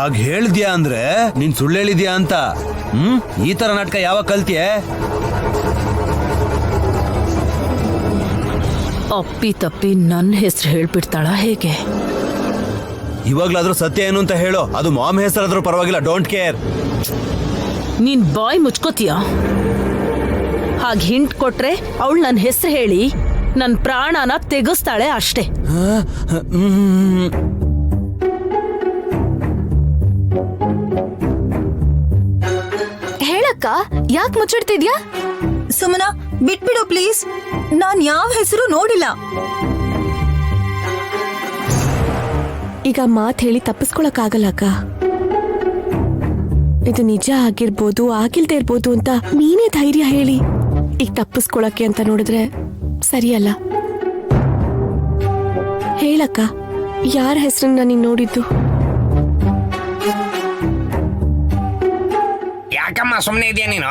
ಹಾಗ್ ಹೇಳ್ದ್ಯಾ ಅಂದ್ರೆ ನೀನ್ ಸುಳ್ಳು ಹೇಳಿದ್ಯಾ ಅಂತ. ಈ ತರ ನಾಟಕ ಯಾವಾಗ ಕಲ್ತ್ಯೆ? ಅಪ್ಪಿ ತಪ್ಪಿ ನನ್ನ ಹೆಸರು ಹೇಳ್ಬಿಡ್ತಾಳ ಹೇಗೆ? ಇವಾಗ್ಲಾದ್ರೂ ಸತ್ಯ ಏನು ಅಂತ ಹೇಳು. ಅದು ಮಾಮ್ ಹೆಸರಾದ್ರೂ ಪರವಾಗಿಲ್ಲ, ಡೋಂಟ್ ಕೇರ್. ನೀನ್ ಬಾಯ್ ಮುಚ್ಕೋತೀಯ? ಹಾಗೆ ಹಿಂಟ್ ಕೊಟ್ರೆ ಅವಳು ನನ್ನ ಹೆಸರು ಹೇಳಿ ನನ್ನ ಪ್ರಾಣನ ತೆಗೆಸ್ತಾಳೆ ಅಷ್ಟೇ. ಹೇಳಕ್ಕ, ಯಾಕೆ ಮುಚ್ಚಿಡ್ತಿದ್ಯಾ? ಸುಮನ, ಬಿಟ್ಬಿಡು ಪ್ಲೀಸ್. ನಾನ್ ಯಾವ ಹೆಸರು ನೋಡಿಲ್ಲ. ಈಗ ಮಾತ್ ಹೇಳಿ ತಪ್ಪಿಸ್ಕೊಳಕ್ಕಾಗಲ್ಲ ಅಕ್ಕ. ಇದು ನಿಜ ಆಗಿರ್ಬೋದು, ಆಗಿಲ್ದೇ ಇರ್ಬೋದು ಅಂತ ನೀನೇ ಧೈರ್ಯ ಹೇಳಿ ಈಗ ತಪ್ಪಿಸ್ಕೊಳಕ್ಕೆ ಅಂತ ನೋಡಿದ್ರೆ ಸರಿಯಲ್ಲ. ಹೇಳಕ್ಕ, ಯಾರ ಹೆಸರನ್ನ ನೀನ್ ನೋಡಿದ್ದು? ಯಾಕಮ್ಮ ಸುಮ್ಮನೆ ಇದೆಯಾ ನೀನು?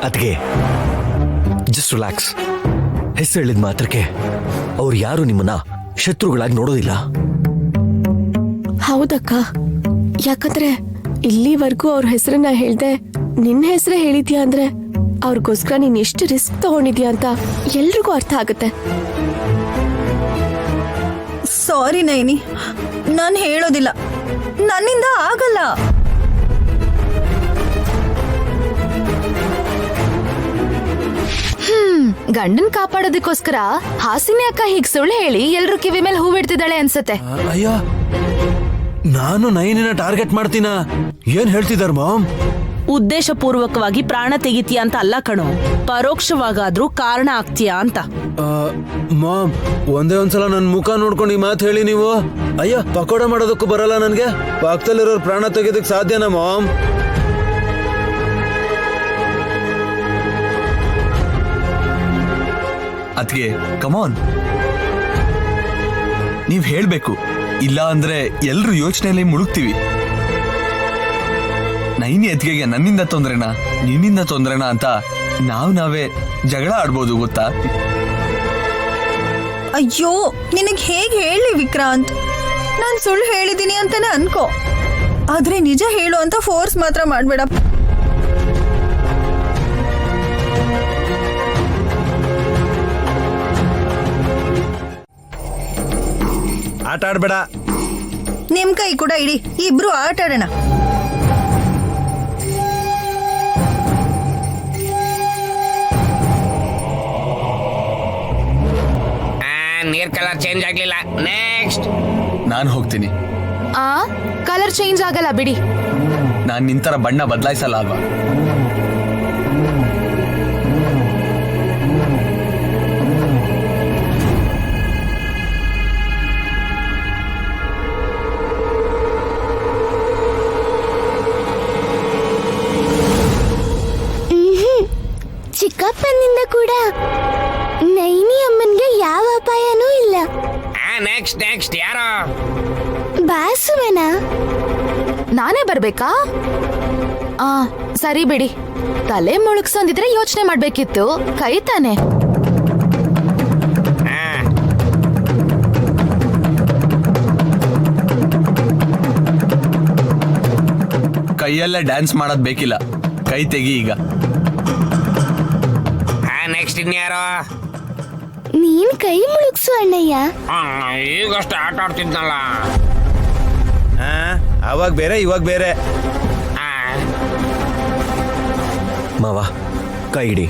ಅದ್ಗೆ ಜಸ್ಟ್ ರಿಲ್ಯಾಕ್ಸ್. ಹೆಸರು ಹೇಳಿದ ಮಾತ್ರಕ್ಕೆ ಅವ್ರು ಯಾರು ನಿಮ್ಮನ್ನ ಶತ್ರುಗಳಾಗಿ ನೋಡೋದಿಲ್ಲ. ಹೌದಕ್ಕ, ಯಾಕಂದ್ರೆ ಇಲ್ಲಿವರೆಗೂ ಅವ್ರ ಹೆಸರನ್ನ ಹೇಳ್ದೆ ನಿನ್ನ ಹೆಸರೇ ಹೇಳಿದ್ಯಾ ಅಂದ್ರೆ ಅವ್ರಿಗೋಸ್ಕರ ನೀನ್ ಎಷ್ಟು ರಿಸ್ಕ್ ತಗೊಂಡಿದ್ಯಾ ಅಂತ ಎಲ್ರಿಗೂ ಅರ್ಥ ಆಗುತ್ತೆ. ಸಾರಿ ನೈನಿ, ನಾನ್ ಹೇಳೋದಿಲ್ಲ. ನನ್ನಿಂದ ಆಗಲ್ಲ. ಗಂಡನ್ ಕಾಪಾಡೋದಕ್ಕೋಸ್ಕರ ಹಾಸಿನಿ ಅಕ್ಕ ಹೀಗ್ ಸುಳ್ಳು ಹೇಳಿ ಎಲ್ರು ಕಿವಿ ಮೇಲೆ ಹೂ ಬಿಡ್ತಿದ್ದಾಳೆ ಅನ್ಸತ್ತೆ. ಅಯ್ಯೋ, ನಾನು ನೈನಿನ ಟಾರ್ಗೆಟ್ ಮಾಡ್ತೀನ? ಏನ್ ಹೇಳ್ತಿದಾರ ಮಾಮ್? ಉದ್ದೇಶ ಪೂರ್ವಕವಾಗಿ ಪ್ರಾಣ ತೆಗಿತೀಯ ಅಂತ ಅಲ್ಲ ಕಣೋ, ಪರೋಕ್ಷವಾಗಾದ್ರೂ ಕಾರಣ ಆಗ್ತೀಯಾ ಅಂತ. ಮಾಮ್, ಒಂದೇ ಒಂದ್ಸಲ ನನ್ ಮುಖ ನೋಡ್ಕೊಂಡು ಈ ಮಾತು ಹೇಳಿ ನೀವು. ಅಯ್ಯ, ಪಕೋಡ ಮಾಡೋದಕ್ಕೂ ಬರಲ್ಲ ನನ್ಗೆ. ಪಕ್ಕದಲ್ಲಿರೋರು ಪ್ರಾಣ ತೆಗೆದಕ್ ಸಾಧ್ಯನಾ ಮಾಮ್? ಅದ್ಗೆ ಕಮಾನ್, ನೀವ್ ಹೇಳ್ಬೇಕು. ಇಲ್ಲ ಅಂದ್ರೆ ಎಲ್ರು ಯೋಚನೆಯಲ್ಲಿ ಮುಳುಗ್ತೀವಿ. ನೈನಿ ಅದ್ಗೆಗೆ ನನ್ನಿಂದ ತೊಂದ್ರೆನಾ ನಿನ್ನಿಂದ ತೊಂದ್ರೆನಾ ಅಂತ ನಾವೇ ಜಗಳ ಆಡ್ಬೋದು, ಗೊತ್ತಾ? ಅಯ್ಯೋ, ನಿನಗ್ ಹೇಗ್ ಹೇಳಿ ವಿಕ್ರಾಂತ್? ನಾನ್ ಸುಳ್ಳು ಹೇಳಿದೀನಿ ಅಂತಾನೆ ಅನ್ಕೋ, ಆದ್ರೆ ನಿಜ ಹೇಳು ಅಂತ ಫೋರ್ಸ್ ಮಾತ್ರ ಮಾಡ್ಬೇಡ. ಆಟ ಆಡ್ಬೇಡ. ನಿಮ್ ಕೈ ಕೂಡ ಇಡಿ, ಇಬ್ರು ಆಟ ಆಡೋಣ. ನೀರ್ ಕಲರ್ ಚೇಂಜ್ ಆಗ್ಲಿಲ್ಲ. ನೆಕ್ಸ್ಟ್ ನಾನು ಹೋಗ್ತೀನಿ. ಕಲರ್ ಚೇಂಜ್ ಆಗಲ್ಲ ಬಿಡಿ. ನಾನ್ ನಿಂತರ ಬಣ್ಣ ಬದಲಾಯಿಸಲ್ಲ ಅಲ್ವಾ? ಚಿಕ್ಕಪ್ಪನಿಂದ ಕೂಡ ನೈನಿ ಅಮ್ಮನ್ಗೆ ಯಾವ ಅಪಾಯನೂ ಇಲ್ಲ. ನೆಕ್ಸ್ಟ್ ನೆಕ್ಸ್ಟ್ ಯಾರೋ? ಬಾಸುವನ. ನಾನೇ ಬರ್ಬೇಕಾ? ಸರಿ ಬಿಡಿ. ತಲೆ ಮುಳುಗ್ಸಂದಿದ್ರೆ ಯೋಚನೆ ಮಾಡ್ಬೇಕಿತ್ತು, ಕೈ ತಾನೆ. ಕೈಯಲ್ಲೇ ಡ್ಯಾನ್ಸ್ ಮಾಡೋದ್ ಬೇಕಿಲ್ಲ, ಕೈ ತೆಗಿ ಈಗ. ನೆಕ್ಸ್ಟ್ ಇನ್ಯಾರೋ? ನೀನ್ ಕೈ ಮುಳುಗ್ಸು ಅಣ್ಣಯ್ಯ. ಈಗಷ್ಟೇ ಆಟ ಆಡ್ತಿದ್ನಲ್ಲ. ಅವಾಗ ಬೇರೆ ಇವಾಗ ಬೇರೆ. ಮಾವ, ಕೈ ಇಡಿ.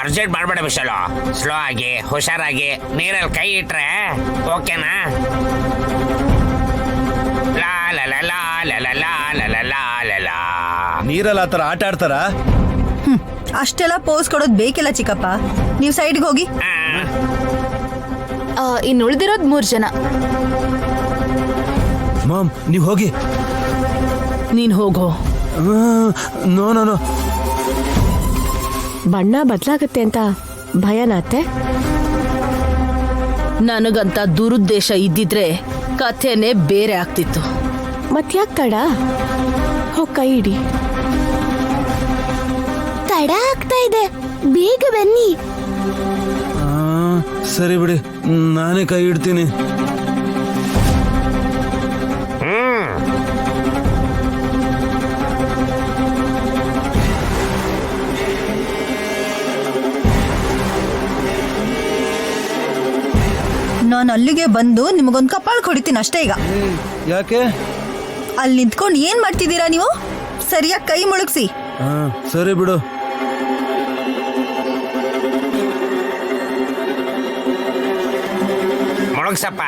ಅರ್ಜೆಂಟ್ ಮಾಡ್ಬೇಡ ಬಿಸಲು. ಸ್ಲೋ ಆಗಿ ಹುಷಾರಾಗಿ ನೀರಲ್ಲಿ ಕೈ ಇಟ್ರೆ ಓಕೆನಾ? ಲಾ ಲಾ ಲಾ ಲಾ ಲಾ ಲಾ ಲಾ ಲಾ ಲಾ ಲಾ ಲಾ. ನೀರಲ್ಲಿ ಆತರ ಆಟ ಆಡ್ತಾರ? ಅಷ್ಟೆಲ್ಲ ಪೋಸ್ ಕೊಡೋದ್ ಬೇಕಿಲ್ಲ ಚಿಕ್ಕಪ್ಪ. ನೀವ್ ಸೈಡ್ಗೆ ಹೋಗಿ. ಇನ್ನು ಉಳಿದಿರೋದ್ 3 ಜನ. ಮಾಮ್, ನೀವ್ ಹೋಗಿ. ನೀನ್ ಹೋಗೋ. No no no. ಬಣ್ಣ ಬದಲಾಗತ್ತೆ ಅಂತ ಭಯನಾತೆ? ನನಗಂತ ದುರುದ್ದೇಶ ಇದ್ದಿದ್ರೆ ಕಥೆನೇ ಬೇರೆ ಆಗ್ತಿತ್ತು. ಮತ್ಯಾಕ್ ತಡ? ಹೋಗ್ ಕೈ ಇಡಿ. ತಡ ಆಗ್ತಾ ಇದೆ, ಬೇಗ ಬನ್ನಿ. ಸರಿ ಬಿಡಿ, ನಾನೇ ಕೈ ಇಡ್ತೀನಿ. ನಾನು ಅಲ್ಲಿಗೆ ಬಂದು ನಿಮಗೊಂದು ಕಪಾಳ ಹೊಡಿತೀನಿ ಅಷ್ಟೇ ಈಗ. ಯಾಕೆ? ಅಲ್ಲಿ ನಿಂತ್ಕೊಂಡು ಏನ್ ಮಾಡ್ತಿದ್ದೀರಾ ನೀವು? ಸರಿಯಾಗಿ ಕೈ ಮುಳುಗ್ಸಿ. ಹಾ ಸರಿ ಬಿಡು. ಮುಳುಗ್ಸಪ್ಪ.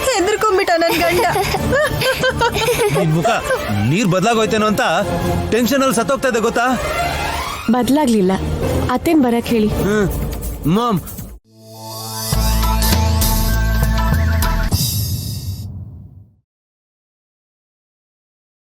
ಹೆದರ್ಕೊಂಡ್ಬಿಟ್ಟ ನನ್ ಗಂಡ. ನಿನ್ ಮುಖ ನೀರ್ ಬದಲಾಗೋಯ್ತೇನೋ ಅಂತ ಟೆನ್ಷನ್ ಅಲ್ಲಿ ಸತ್ತೋಗ್ತಾ ಇದೆ ಗೊತ್ತಾ? ಬದ್ಲಾಗ್ಲಿಲ್ಲ. ಅತ್ತೇನ್ ಬರಕ್ ಹೇಳಿ. ಮಾಮ್